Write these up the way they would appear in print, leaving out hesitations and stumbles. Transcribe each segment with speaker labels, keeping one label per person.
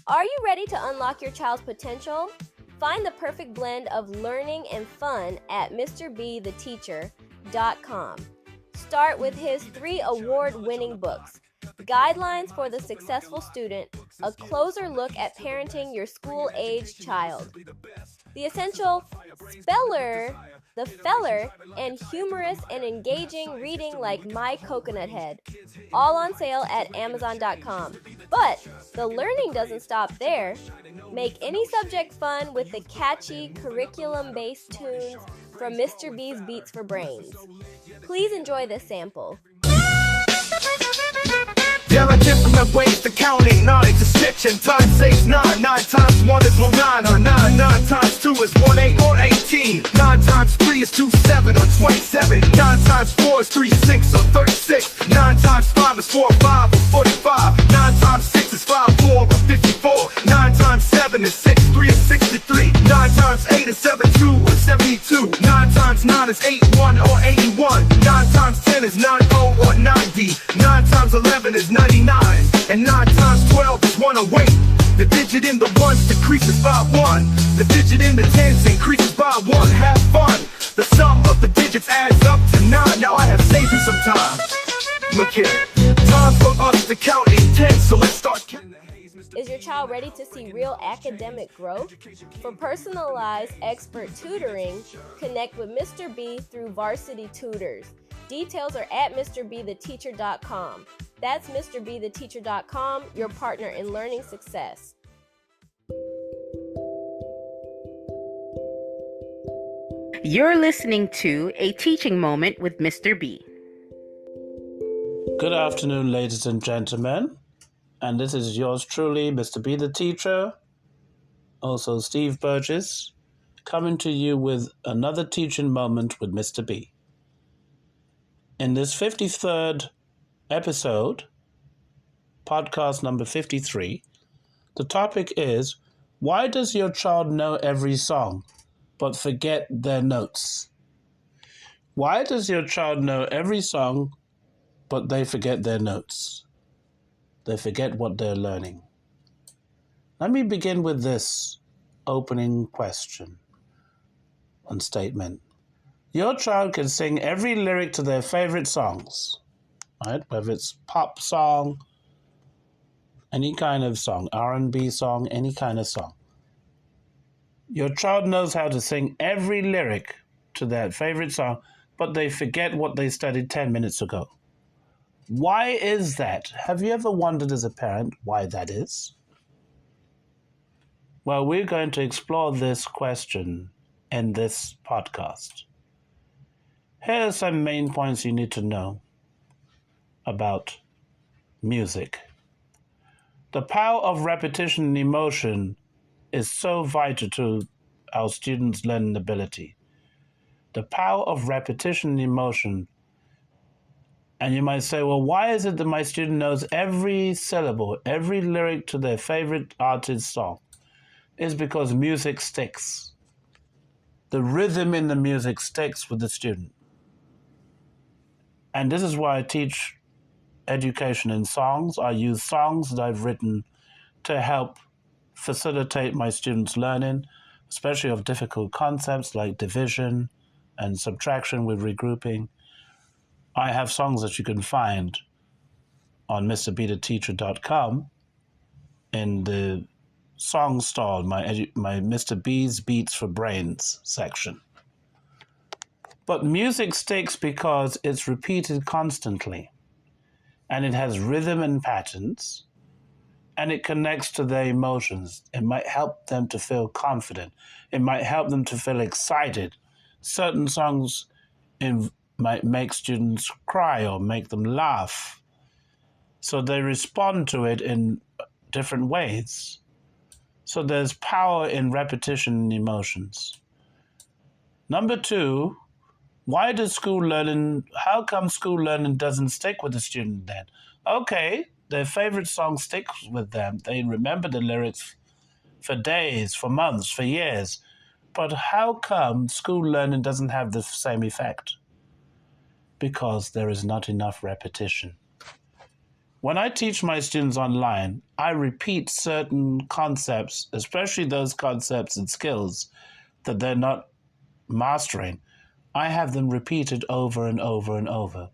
Speaker 1: Are you ready to unlock your child's potential? Find the perfect blend of learning and fun at MrBTheTeacher.com. Start with his 3 award-winning books, Guidelines for the Successful Student, a closer look at parenting your school-age child. The Essential Speller, The Feller, and humorous and engaging reading like My Coconut Head. All on sale at Amazon.com. But the learning doesn't stop there. Make any subject fun with the catchy, curriculum-based tunes from Mr. B's Beats for Brains. Please enjoy this sample.
Speaker 2: There are different ways to counting knowledge is fiction. Time saves 9. 9 times 1 is 9 or 9. 9 times 2 is 1 8 or 18. 9 times 3 is 2 7 or 27. 9 times 4 is 3 6 or 36. 9 times 5 is 4 5 or 45. 9 times 6 is 5 4 or 54. 9 times 7 is 6 3 is 63. 9 times 8 is 7 2 or 72. 9 times 9 is 8 1 or 81. 9 times 10 is 9 0 or 90. 9 times 11 is 99. And 9 times 12 is 108. The digit in the ones decreases by 1. The digit in the tens increases by 1. Have fun. The sum of the digits adds up to 9. Now I have saved you some time. Look here. Time for us to count in 10. So let's start counting.
Speaker 1: Is your child ready to see real academic growth? For personalized expert tutoring, connect with Mr. B through Varsity Tutors. Details are at MrBTheTeacher.com. That's MrBTheTeacher.com, your partner in learning success.
Speaker 3: You're listening to A Teaching Moment with Mr. B.
Speaker 4: Good afternoon, ladies and gentlemen. And this is yours truly, Mr. B the Teacher, also Steve Burgess, coming to you with another teaching moment with Mr. B. In this 53rd episode, podcast number 53, the topic is, why does your child know every song but forget their notes? Why does your child know every song but they forget their notes? They forget what they're learning. Let me begin with this opening question and statement. Your child can sing every lyric to their favorite songs, right? Whether it's pop song, any kind of song, R&B song, any kind of song. Your child knows how to sing every lyric to their favorite song, but they forget what they studied 10 minutes ago. Why is that? Have you ever wondered as a parent why that is? Well, we're going to explore this question in this podcast. Here are some main points you need to know about music. The power of repetition and emotion is so vital to our students' learning ability. The power of repetition and emotion. And you might say, well, why is it that my student knows every syllable, every lyric to their favorite artist's song? It's because music sticks. The rhythm in the music sticks with the student. And this is why I teach education in songs. I use songs that I've written to help facilitate my students' learning, especially of difficult concepts like division and subtraction with regrouping. I have songs that you can find on MrBTheTeacher.com in the song stall, my Mr. B's Beats for Brains section. But music sticks because it's repeated constantly, and it has rhythm and patterns, and it connects to their emotions. It might help them to feel confident. It might help them to feel excited. Certain songs might make students cry or make them laugh. So they respond to it in different ways. So there's power in repetition and emotions. Number 2, how come school learning doesn't stick with the student then? Okay, their favorite song sticks with them. They remember the lyrics for days, for months, for years. But how come school learning doesn't have the same effect? Because there is not enough repetition. When I teach my students online, I repeat certain concepts, especially those concepts and skills that they're not mastering. I have them repeated over and over and over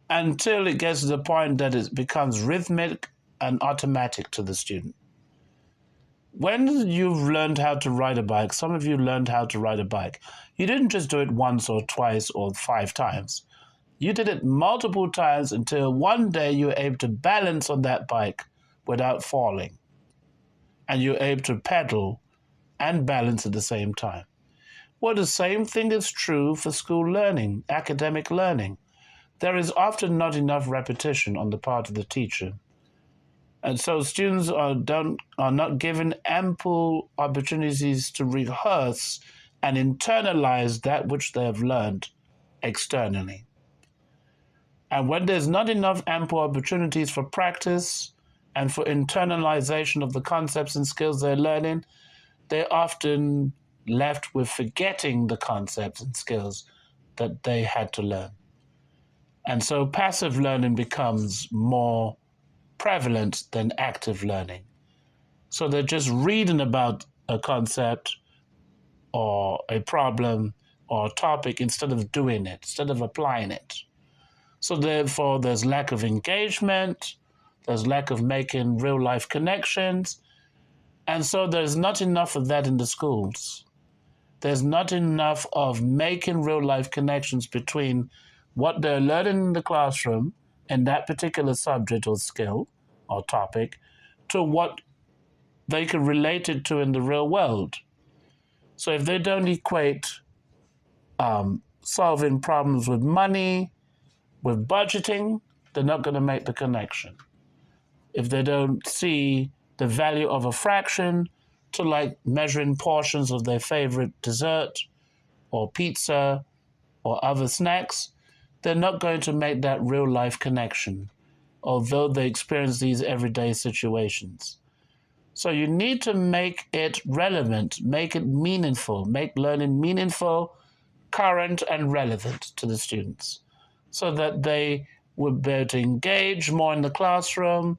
Speaker 4: until it gets to the point that it becomes rhythmic and automatic to the student. When you've learned how to ride a bike, some of you learned how to ride a bike, you didn't just do it once or twice or 5 times. You did it multiple times until one day you were able to balance on that bike without falling. And you're able to pedal and balance at the same time. Well, the same thing is true for school learning, academic learning. There is often not enough repetition on the part of the teacher. And so students are not given ample opportunities to rehearse and internalize that which they have learned externally. And when there's not enough ample opportunities for practice and for internalization of the concepts and skills they're learning, they're often left with forgetting the concepts and skills that they had to learn. And so passive learning becomes more prevalent than active learning. So they're just reading about a concept or a problem or a topic instead of doing it, instead of applying it. So therefore, there's lack of engagement, there's lack of making real-life connections, and so there's not enough of that in the schools. There's not enough of making real-life connections between what they're learning in the classroom in that particular subject or skill or topic to what they can relate it to in the real world. So if they don't equate solving problems with money, with budgeting, they're not going to make the connection. If they don't see the value of a fraction to like measuring portions of their favorite dessert or pizza or other snacks, they're not going to make that real life connection, although they experience these everyday situations. So you need to make it relevant, make it meaningful, make learning meaningful, current, and relevant to the students so that they will be able to engage more in the classroom,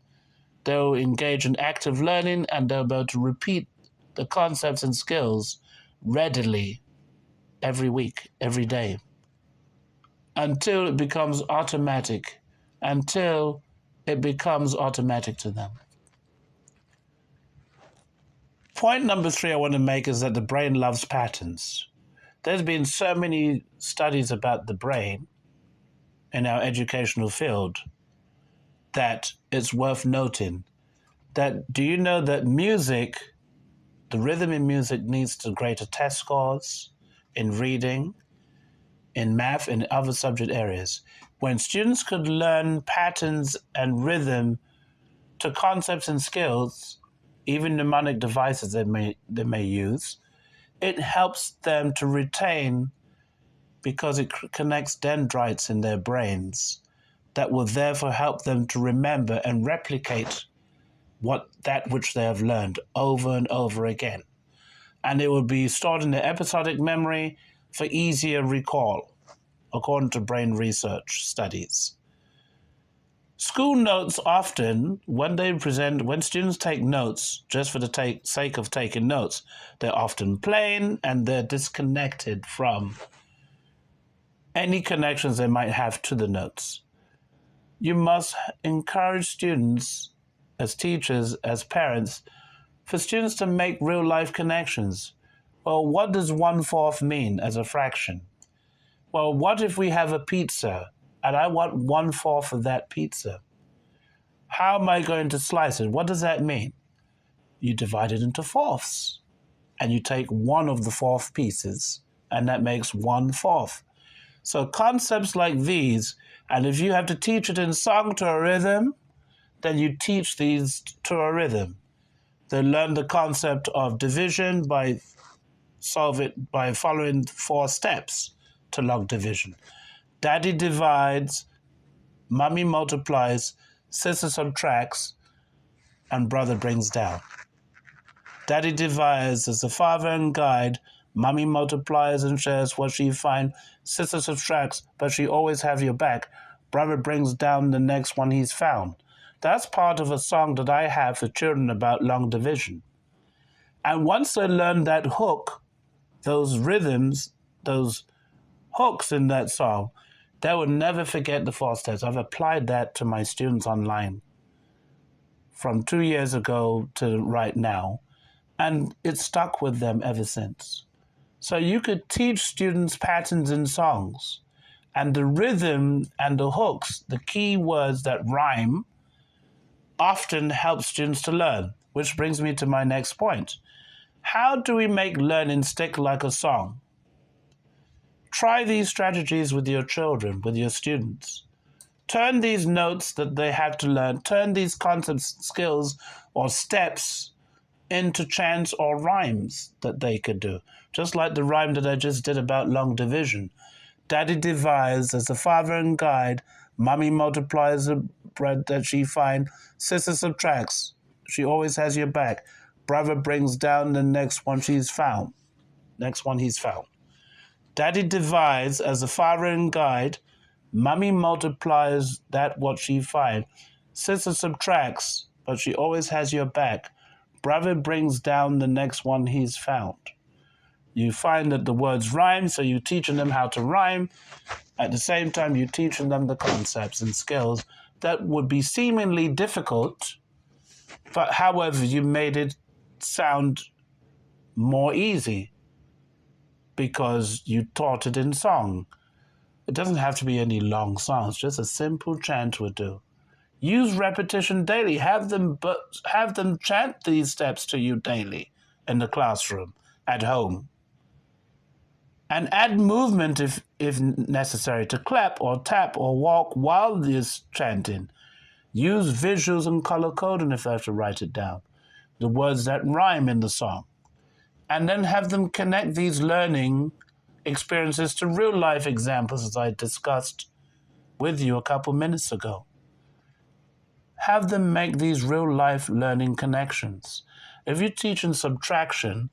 Speaker 4: they'll engage in active learning, and they'll be able to repeat the concepts and skills readily every week, every day, until it becomes automatic, to them. Point number 3 I want to make is that the brain loves patterns. There's been so many studies about the brain in our educational field that it's worth noting that, do you know that music, the rhythm in music needs to greater test scores in reading, in math, and other subject areas? When students could learn patterns and rhythm to concepts and skills, even mnemonic devices they may use, it helps them to retain because it connects dendrites in their brains that will therefore help them to remember and replicate that which they have learned over and over again. And it will be stored in the episodic memory for easier recall, according to brain research studies. School notes often, when students take notes, just for the sake of taking notes, they're often plain and they're disconnected from any connections they might have to the notes. You must encourage students, as teachers, as parents, for students to make real-life connections. Well, what does 1/4 mean as a fraction? Well, what if we have a pizza and I want 1/4 of that pizza? How am I going to slice it? What does that mean? You divide it into fourths and you take one of the 4th pieces and that makes 1/4. So concepts like these, and if you have to teach it in song to a rhythm, then you teach these to a rhythm. They learn the concept of division by following 4 steps to log division. Daddy divides, mommy multiplies, sister subtracts, and brother brings down. Daddy divides as the father and guide, mommy multiplies and shares what she finds, sister subtracts, but she always have your back. brother brings down the next one he's found. That's part of a song that I have for children about long division. And once they learn that hook, those rhythms, those hooks in that song, they will never forget the 4 steps. I've applied that to my students online from 2 years ago to right now, and it's stuck with them ever since. So you could teach students patterns in songs, and the rhythm and the hooks, the key words that rhyme, often help students to learn, which brings me to my next point. How do we make learning stick like a song? Try these strategies with your children, with your students. Turn these notes that they have to learn, turn these concepts, skills, or steps into chants or rhymes that they could do. Just like the rhyme that I just did about long division. Daddy divides as a father and guide. Mommy multiplies the bread that she finds. Sister subtracts. She always has your back. Brother brings down the next one she's found. Next one he's found. Daddy divides as a father and guide. Mommy multiplies that what she finds. Sister subtracts, but she always has your back. Brother brings down the next one he's found. You find that the words rhyme, so you're teaching them how to rhyme. At the same time, you're teaching them the concepts and skills that would be seemingly difficult, but however, you made it sound more easy because you taught it in song. It doesn't have to be any long songs, just a simple chant would do. Use repetition daily. Have them chant these steps to you daily in the classroom, at home. And add movement if necessary, to clap or tap or walk while this chanting. Use visuals and color coding if they have to write it down. The words that rhyme in the song. And then have them connect these learning experiences to real life examples as I discussed with you a couple minutes ago. Have them make these real life learning connections. If you're teaching subtraction,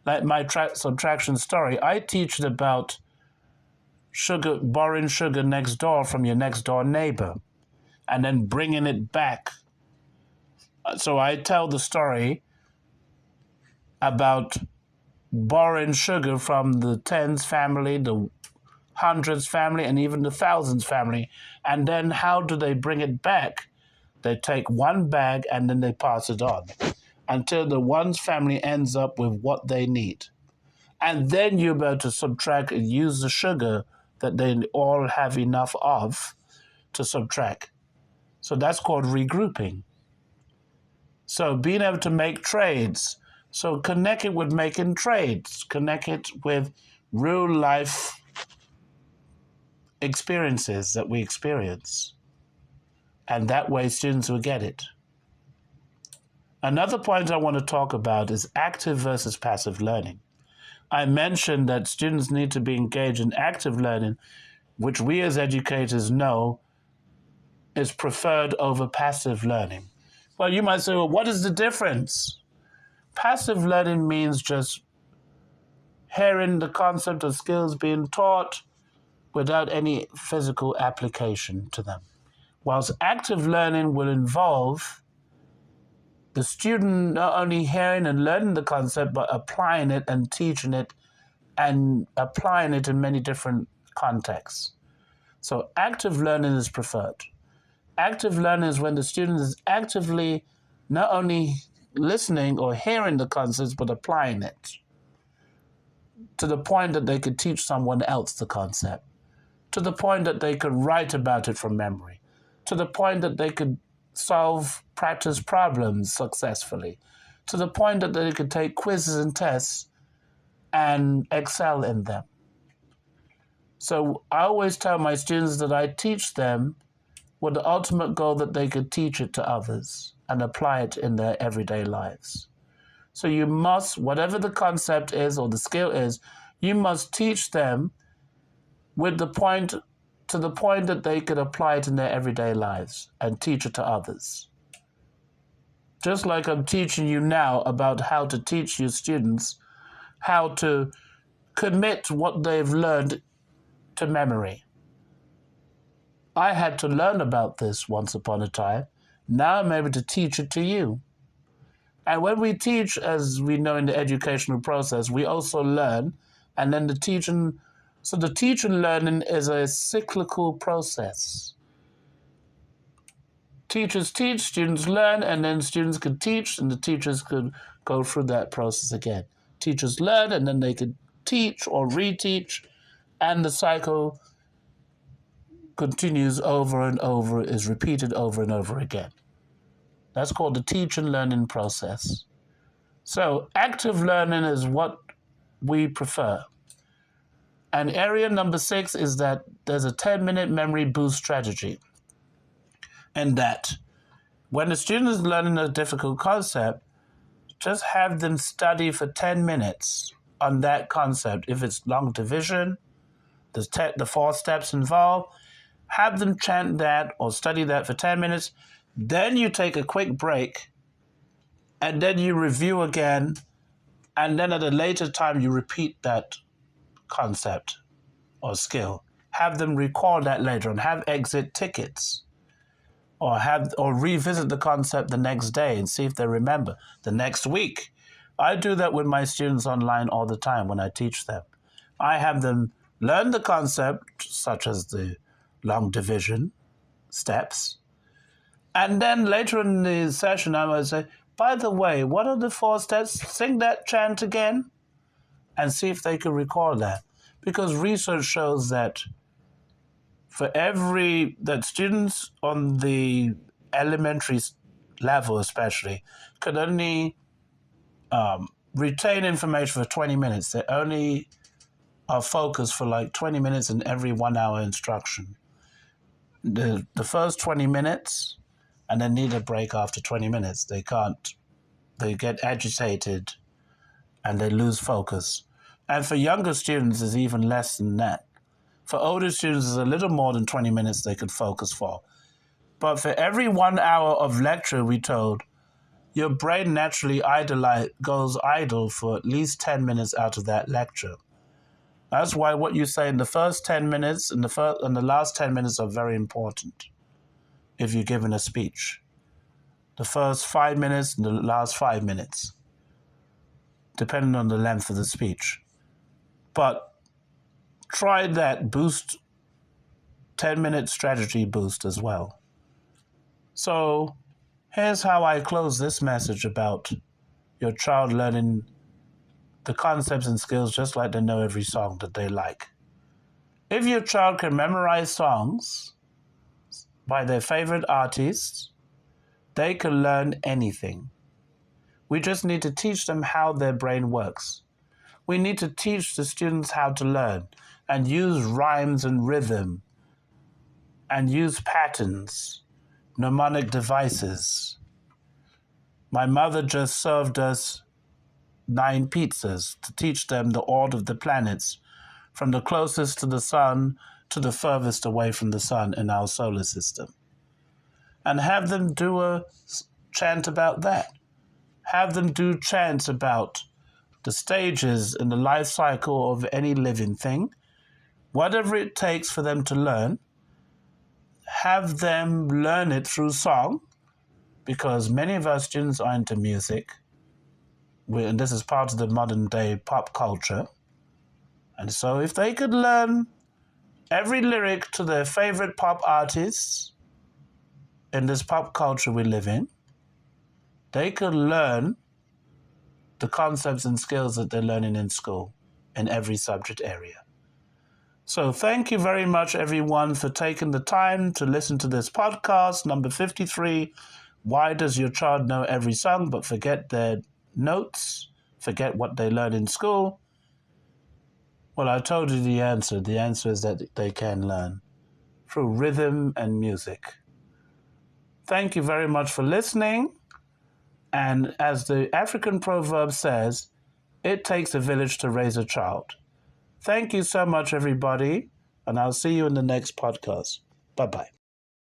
Speaker 4: like my subtraction story, I teach it about borrowing sugar next door from your next door neighbor and then bringing it back. So I tell the story about borrowing sugar from the tens family, the hundreds family, and even the thousands family. And then how do they bring it back? They take one bag and then they pass it on until the one's family ends up with what they need. And then you're able to subtract and use the sugar that they all have enough of to subtract. So that's called regrouping. So being able to make trades. So connect it with making trades. Connect it with real life experiences that we experience. And that way students will get it. Another point I want to talk about is active versus passive learning. I mentioned that students need to be engaged in active learning, which we as educators know is preferred over passive learning. Well, you might say, well, what is the difference? Passive learning means just hearing the concept of skills being taught without any physical application to them. Whilst active learning will involve the student not only hearing and learning the concept, but applying it and teaching it and applying it in many different contexts. So active learning is preferred. Active learning is when the student is actively not only listening or hearing the concepts, but applying it to the point that they could teach someone else the concept, to the point that they could write about it from memory, to the point that they could solve practice problems successfully, to the point that they could take quizzes and tests and excel in them. So I always tell my students that I teach them with the ultimate goal that they could teach it to others and apply it in their everyday lives. So you must, whatever the concept is or the skill is, you must teach them with the point to the point that they could apply it in their everyday lives and teach it to others. Just like I'm teaching you now about how to teach your students how to commit what they've learned to memory. I had to learn about this once upon a time. Now I'm able to teach it to you. And when we teach, as we know in the educational process, we also learn, and then the teaching learning is a cyclical process. Teachers teach, students learn, and then students could teach, and the teachers could go through that process again. Teachers learn, and then they could teach or reteach, and the cycle continues over and over, is repeated over and over again. That's called the teach and learning process. So active learning is what we prefer. And area number 6 is that there's a 10-minute memory boost strategy. And that when a student is learning a difficult concept, just have them study for 10 minutes on that concept. If it's long division, the 4 steps involved, have them chant that or study that for 10 minutes. Then you take a quick break, and then you review again, and then at a later time you repeat that concept or skill. Have them recall that later and have exit tickets, or revisit the concept the next day and see if they remember the next week. I do that with my students online all the time when I teach them. I have them learn the concept, such as the long division steps, and then later in the session I might say, by the way, what are the 4 steps? Sing that chant again and see if they can recall that. Because research shows that that students on the elementary level especially could only retain information for 20 minutes. They only are focused for like 20 minutes in every 1 hour instruction. The first 20 minutes, and then need a break after 20 minutes. They get agitated and they lose focus. And for younger students, it's even less than that. For older students, it's a little more than 20 minutes they could focus for. But for every 1 hour of lecture, we told, your brain naturally goes idle for at least 10 minutes out of that lecture. That's why what you say in the first 10 minutes and the last 10 minutes are very important if you're giving a speech. The first 5 minutes and the last 5 minutes, depending on the length of the speech. But try that 10-minute strategy boost as well. So here's how I close this message about your child learning the concepts and skills just like they know every song that they like. If your child can memorize songs by their favorite artists, they can learn anything. We just need to teach them how their brain works. We need to teach the students how to learn and use rhymes and rhythm and use patterns, mnemonic devices. My mother just served us 9 pizzas to teach them the order of the planets, from the closest to the sun to the furthest away from the sun in our solar system. And have them do a chant about that. Have them do chants about the stages in the life cycle of any living thing. Whatever it takes for them to learn, have them learn it through song, because many of our students are into music, and this is part of the modern day pop culture. And so if they could learn every lyric to their favorite pop artists in this pop culture we live in, they could learn the concepts and skills that they're learning in school in every subject area. So thank you very much, everyone, for taking the time to listen to this podcast, number 53, Why Does Your Child Know Every Song But Forget Their Notes, Forget What They Learn in School? Well, I told you the answer. The answer is that they can learn through rhythm and music. Thank you very much for listening. And as the African proverb says, it takes a village to raise a child. Thank you so much, everybody, and I'll see you in the next podcast. Bye-bye.